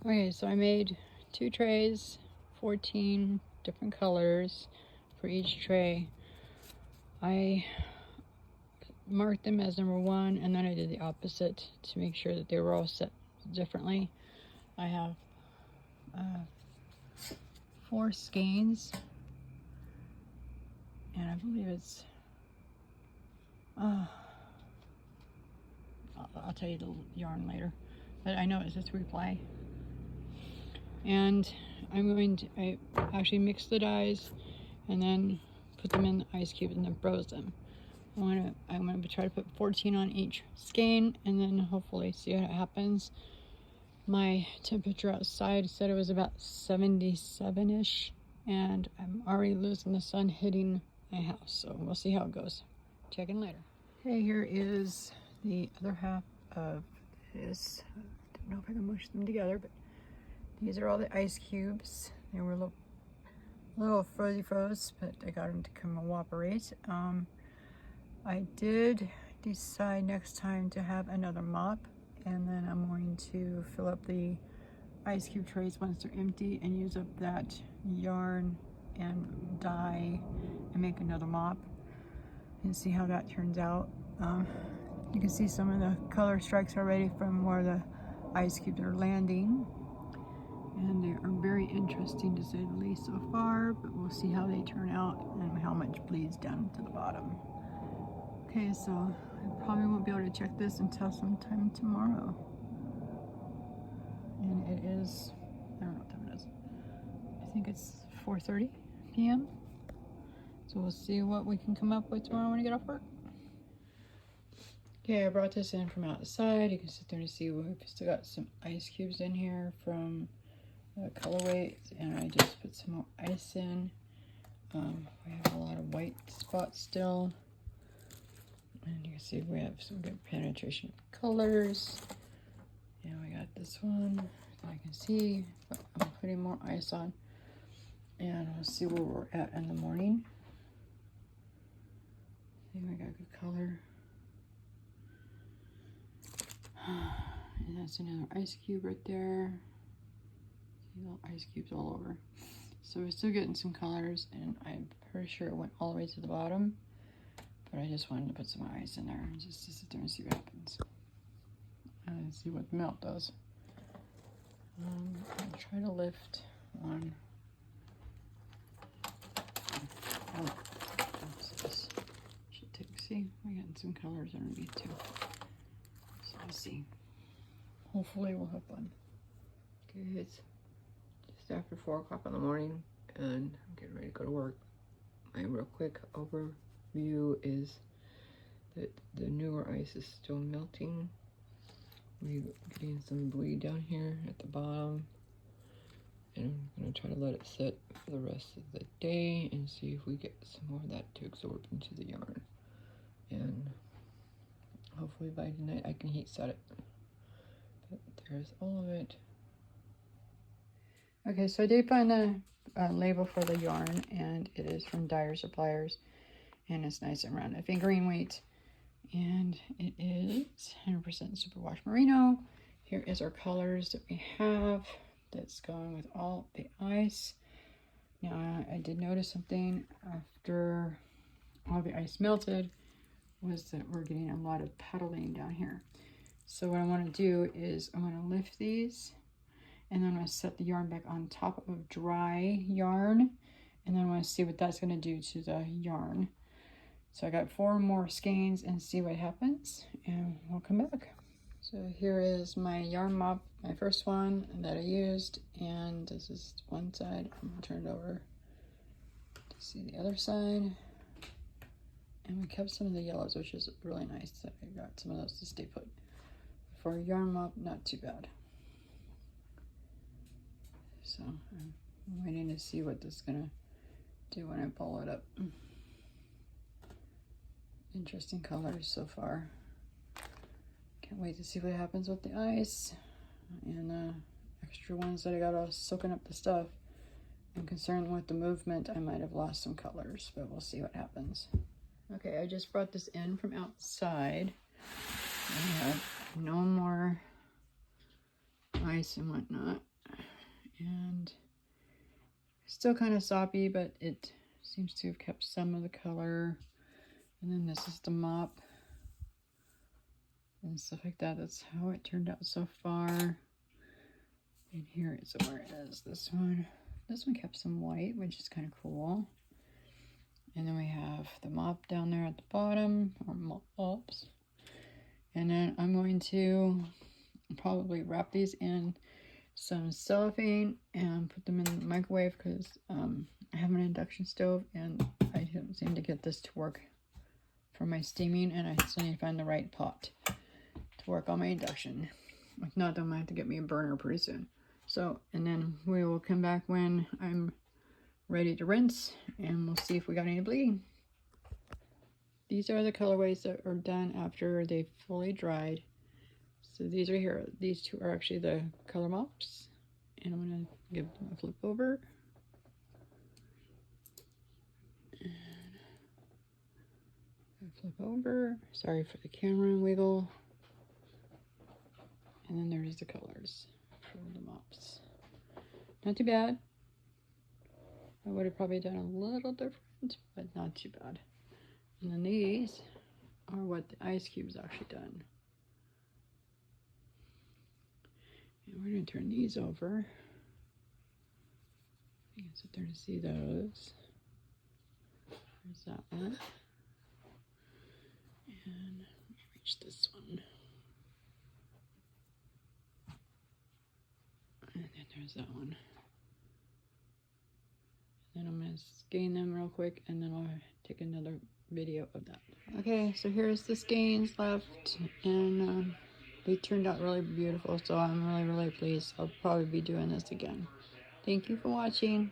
Okay, so I made 2 trays, 14 different colors for each tray. I marked them as number 1, and then I did the opposite to make sure that they were all set differently. I have 4 skeins, and I believe it's I'll tell you the yarn later, but I know it's a 3-ply. And I actually mixed the dyes and then put them in the ice cube and then froze them. I'm gonna try to put 14 on each skein and then hopefully see what happens. My temperature outside said it was about 77-ish, and I'm already losing the sun hitting my house, so we'll see how it goes. Check in later. Okay, here is the other half of this. I don't know if I can mush them together, but these are all the ice cubes. They were a little froze, but I got them to cooperate. I did decide next time to have another mop, and then I'm going to fill up the ice cube trays once they're empty and use up that yarn and dye and make another mop and see how that turns out. You can see some of the color strikes already from where the ice cubes are landing, and they are very interesting to say the least so far, but we'll see how they turn out and how much bleeds down to the bottom. Okay, so I probably won't be able to check this until sometime tomorrow. And it is, I don't know what time it is. I think it's 4:30 p.m. So we'll see what we can come up with tomorrow when I get off work. Okay, I brought this in from outside. You can sit there and see we've still got some ice cubes in here from colorway, and I just put some more ice in. We have a lot of white spots still, and you can see we have some good penetration of colors. And we got this one that I can see, but I'm putting more ice on, and we'll see where we're at in the morning. I think we got good color. And that's another ice cube right there. See little ice cubes all over. So we're still getting some colors, and I'm pretty sure it went all the way to the bottom, but I just wanted to put some ice in there just to sit there and see what happens and see what the melt does. I'll try to lift one. Should take, see, we're getting some colors underneath too. So we'll see. Hopefully we'll have fun. Okay, it's just after 4 o'clock in the morning, and I'm getting ready to go to work. My real quick overview is that the newer ice is still melting. We're getting some bleed down here at the bottom, and I'm going to try to let it sit for the rest of the day and see if we get some more of that to absorb into the yarn. And hopefully by tonight I can heat set it. But there's all of it. Okay, so I did find the label for the yarn, and it is from Dyer Suppliers, and it's nice and round, fingering weight, and it is 100% superwash merino. Here is our colors that we have that's going with all the ice. Now I did notice something after all the ice melted was that we're getting a lot of puddling down here. So what I want to do is I'm going to lift these, and then I'm going to set the yarn back on top of dry yarn, and then I want to see what that's going to do to the yarn. So I got 4 more skeins and see what happens, and we'll come back. So here is my yarn mop, my first one that I used, and this is one side. I'm going to turn it over to see the other side. And we kept some of the yellows, which is really nice that I got some of those to stay put. For a yarn mop, not too bad. So I'm waiting to see what this is gonna do when I pull it up. Interesting colors so far. Can't wait to see what happens with the ice and the extra ones that I got all soaking up the stuff. I'm concerned with the movement. I might have lost some colors, but we'll see what happens. Okay, I just brought this in from outside. I have no more ice and whatnot. And still kind of soppy, but it seems to have kept some of the color. And then this is the mop and stuff like that. That's how it turned out so far. And here is where it is. This one kept some white, which is kind of cool. And then we have the mop down there at the bottom, or mops. And then I'm going to probably wrap these in some cellophane and put them in the microwave because I have an induction stove and I don't seem to get this to work for my steaming, and I still need to find the right pot to work on my induction. If not, then I'm gonna have to get me a burner pretty soon. So, and then we will come back when I'm ready to rinse and we'll see if we got any bleeding. These are the colorways that are done after they've fully dried. So these are here. These two are actually the color mops. And I'm going to give them a flip over. And flip over. Sorry for the camera wiggle. And then there's the colors for the mops. Not too bad. I would have probably done a little different, but not too bad. And then these are what the ice cube's actually done. And we're going to turn these over. You can sit there to see those. There's that one. And let me reach this one. And then there's that one. And then I'm going to skein them real quick and then I'll take another video of that. Okay, so here's the skeins left, and they turned out really beautiful, so I'm really pleased. I'll probably be doing this again. Thank you for watching.